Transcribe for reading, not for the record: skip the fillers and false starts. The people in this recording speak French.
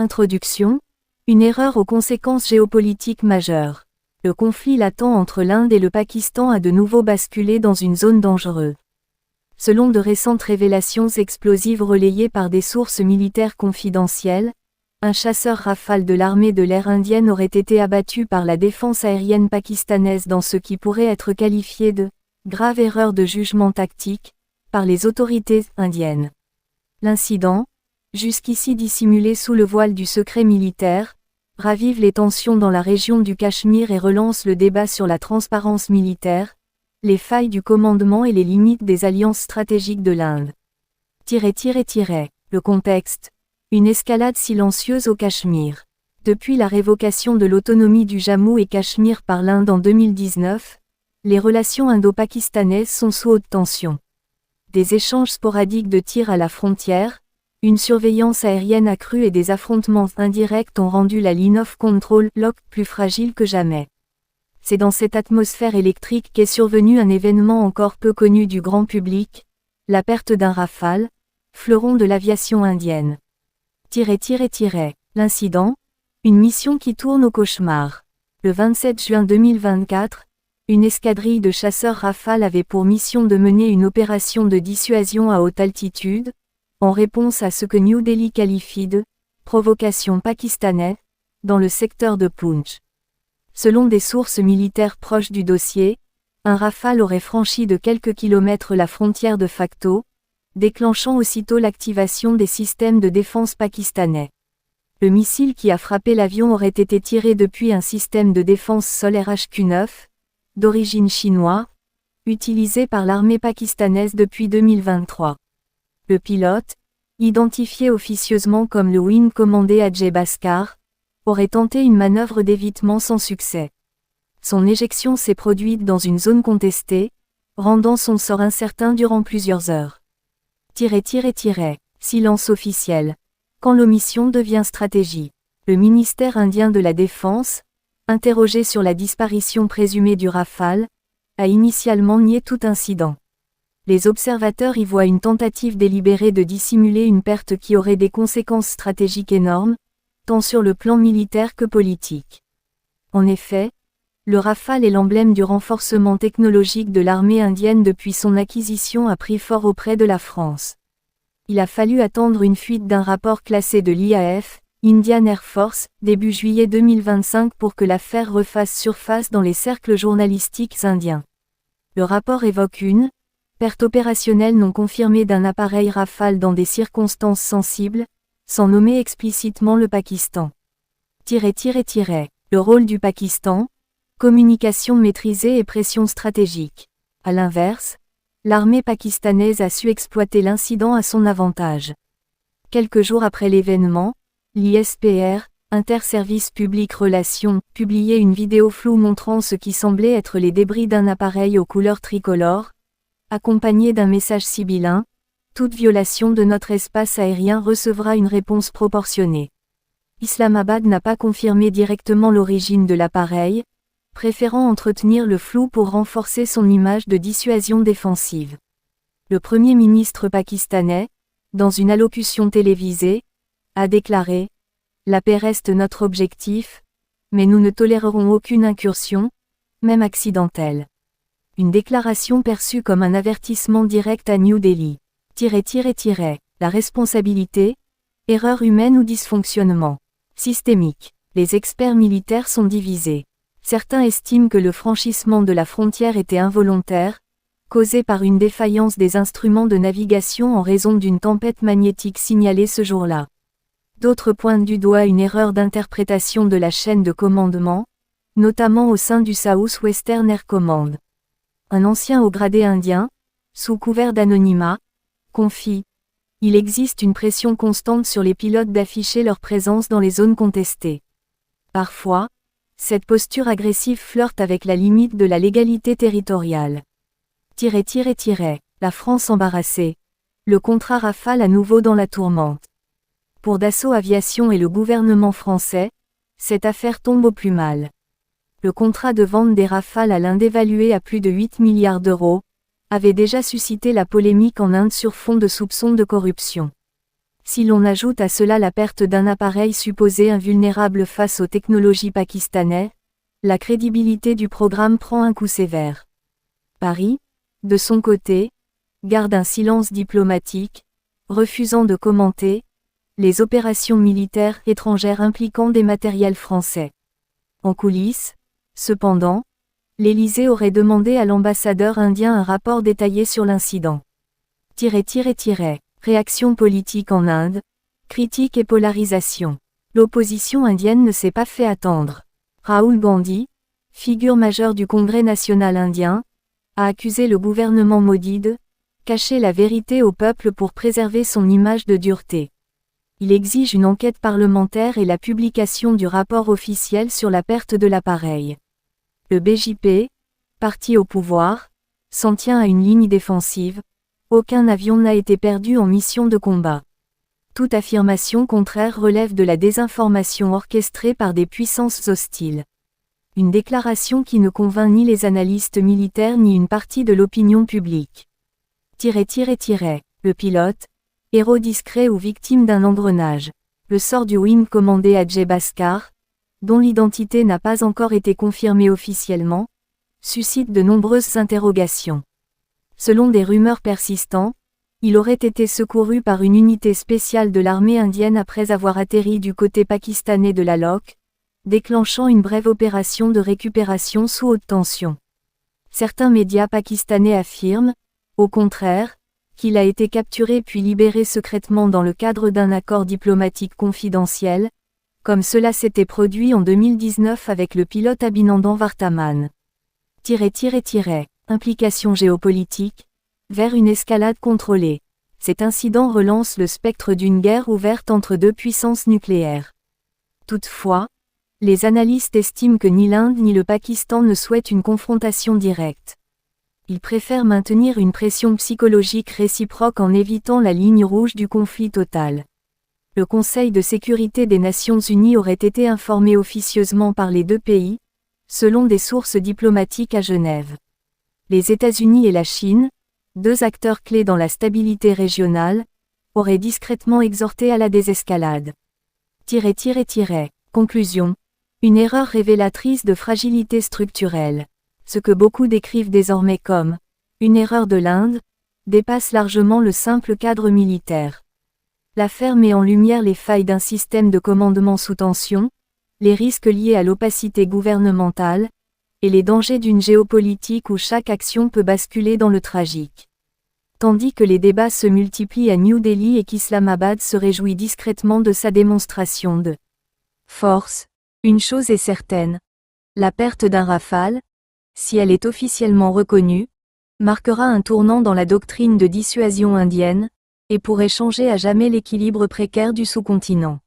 Introduction. Une erreur aux conséquences géopolitiques majeures. Le conflit latent entre l'Inde et le Pakistan a de nouveau basculé dans une zone dangereuse. Selon de récentes révélations explosives relayées par des sources militaires confidentielles, un chasseur Rafale de l'armée de l'air indienne aurait été abattu par la défense aérienne pakistanaise dans ce qui pourrait être qualifié de « grave erreur de jugement tactique » par les autorités indiennes. L'incident, jusqu'ici dissimulé sous le voile du secret militaire, ravive les tensions dans la région du Cachemire et relance le débat sur la transparence militaire, les failles du commandement et les limites des alliances stratégiques de l'Inde. Le contexte. Une escalade silencieuse au Cachemire. Depuis la révocation de l'autonomie du Jammu et Cachemire par l'Inde en 2019, les relations indo-pakistanaises sont sous haute tension. Des échanges sporadiques de tirs à la frontière, une surveillance aérienne accrue et des affrontements indirects ont rendu la line of control (LOC) plus fragile que jamais. C'est dans cette atmosphère électrique qu'est survenu un événement encore peu connu du grand public, la perte d'un Rafale, fleuron de l'aviation indienne. L'incident, une mission qui tourne au cauchemar. Le 27 juin 2024, une escadrille de chasseurs Rafale avait pour mission de mener une opération de dissuasion à haute altitude, en réponse à ce que New Delhi qualifie de « provocation pakistanaise » dans le secteur de Poonch. Selon des sources militaires proches du dossier, un Rafale aurait franchi de quelques kilomètres la frontière de facto, déclenchant aussitôt l'activation des systèmes de défense pakistanais. Le missile qui a frappé l'avion aurait été tiré depuis un système de défense sol RHQ-9, d'origine chinoise, utilisé par l'armée pakistanaise depuis 2023. Le pilote, identifié officieusement comme le Wing Commander Ajay Bhaskar, aurait tenté une manœuvre d'évitement sans succès. Son éjection s'est produite dans une zone contestée, rendant son sort incertain durant plusieurs heures. Silence officiel. Quand l'omission devient stratégie. Le ministère indien de la Défense, interrogé sur la disparition présumée du Rafale, a initialement nié tout incident. Les observateurs y voient une tentative délibérée de dissimuler une perte qui aurait des conséquences stratégiques énormes, tant sur le plan militaire que politique. En effet, le Rafale est l'emblème du renforcement technologique de l'armée indienne depuis son acquisition à prix fort auprès de la France. Il a fallu attendre une fuite d'un rapport classé de l'IAF, Indian Air Force, début juillet 2025 pour que l'affaire refasse surface dans les cercles journalistiques indiens. Le rapport évoque une perte opérationnelle non confirmée d'un appareil Rafale dans des circonstances sensibles, sans nommer explicitement le Pakistan. Le rôle du Pakistan, communication maîtrisée et pression stratégique. À l'inverse, l'armée pakistanaise a su exploiter l'incident à son avantage. Quelques jours après l'événement, l'ISPR, Inter-Services Public Relations, publiait une vidéo floue montrant ce qui semblait être les débris d'un appareil aux couleurs tricolores, accompagné d'un message sibyllin, « Toute violation de notre espace aérien recevra une réponse proportionnée ». Islamabad n'a pas confirmé directement l'origine de l'appareil, préférant entretenir le flou pour renforcer son image de dissuasion défensive. Le Premier ministre pakistanais, dans une allocution télévisée, a déclaré « La paix reste notre objectif, mais nous ne tolérerons aucune incursion, même accidentelle ». Une déclaration perçue comme un avertissement direct à New Delhi. La responsabilité, erreur humaine ou dysfonctionnement systémique. Les experts militaires sont divisés. Certains estiment que le franchissement de la frontière était involontaire, causé par une défaillance des instruments de navigation en raison d'une tempête magnétique signalée ce jour-là. D'autres pointent du doigt une erreur d'interprétation de la chaîne de commandement, notamment au sein du South Western Air Command. Un ancien haut gradé indien, sous couvert d'anonymat, confie « Il existe une pression constante sur les pilotes d'afficher leur présence dans les zones contestées. Parfois, cette posture agressive flirte avec la limite de la légalité territoriale. » La France embarrassée. Le contrat Rafale à nouveau dans la tourmente. Pour Dassault Aviation et le gouvernement français, cette affaire tombe au plus mal. Le contrat de vente des Rafales à l'Inde évalué à plus de 8 milliards d'euros, avait déjà suscité la polémique en Inde sur fond de soupçons de corruption. Si l'on ajoute à cela la perte d'un appareil supposé invulnérable face aux technologies pakistanaises, la crédibilité du programme prend un coup sévère. Paris, de son côté, garde un silence diplomatique, refusant de commenter les opérations militaires étrangères impliquant des matériels français. En coulisses, cependant, l'Élysée aurait demandé à l'ambassadeur indien un rapport détaillé sur l'incident. Réaction politique en Inde, critique et polarisation. L'opposition indienne ne s'est pas fait attendre. Rahul Gandhi, figure majeure du Congrès national indien, a accusé le gouvernement Modi de cacher la vérité au peuple pour préserver son image de dureté. Il exige une enquête parlementaire et la publication du rapport officiel sur la perte de l'appareil. Le BJP, parti au pouvoir, s'en tient à une ligne défensive. Aucun avion n'a été perdu en mission de combat. Toute affirmation contraire relève de la désinformation orchestrée par des puissances hostiles. Une déclaration qui ne convainc ni les analystes militaires ni une partie de l'opinion publique. Le pilote, héros discret ou victime d'un engrenage. Le sort du Wing commandé Ajay Bhaskar, dont l'identité n'a pas encore été confirmée officiellement, suscite de nombreuses interrogations. Selon des rumeurs persistantes, il aurait été secouru par une unité spéciale de l'armée indienne après avoir atterri du côté pakistanais de la LOC, déclenchant une brève opération de récupération sous haute tension. Certains médias pakistanais affirment, au contraire, qu'il a été capturé puis libéré secrètement dans le cadre d'un accord diplomatique confidentiel, comme cela s'était produit en 2019 avec le pilote Abhinandan Varthaman. Implication géopolitique, vers une escalade contrôlée. Cet incident relance le spectre d'une guerre ouverte entre deux puissances nucléaires. Toutefois, les analystes estiment que ni l'Inde ni le Pakistan ne souhaitent une confrontation directe. Ils préfèrent maintenir une pression psychologique réciproque en évitant la ligne rouge du conflit total. Le Conseil de sécurité des Nations Unies aurait été informé officieusement par les deux pays, selon des sources diplomatiques à Genève. Les États-Unis et la Chine, deux acteurs clés dans la stabilité régionale, auraient discrètement exhorté à la désescalade. Conclusion. Une erreur révélatrice de fragilité structurelle. Ce que beaucoup décrivent désormais comme une erreur de l'Inde, dépasse largement le simple cadre militaire. L'affaire met en lumière les failles d'un système de commandement sous tension, les risques liés à l'opacité gouvernementale, et les dangers d'une géopolitique où chaque action peut basculer dans le tragique. Tandis que les débats se multiplient à New Delhi et qu'Islamabad se réjouit discrètement de sa démonstration de force, une chose est certaine. La perte d'un Rafale, si elle est officiellement reconnue, marquera un tournant dans la doctrine de dissuasion indienne, et pourrait changer à jamais l'équilibre précaire du sous-continent.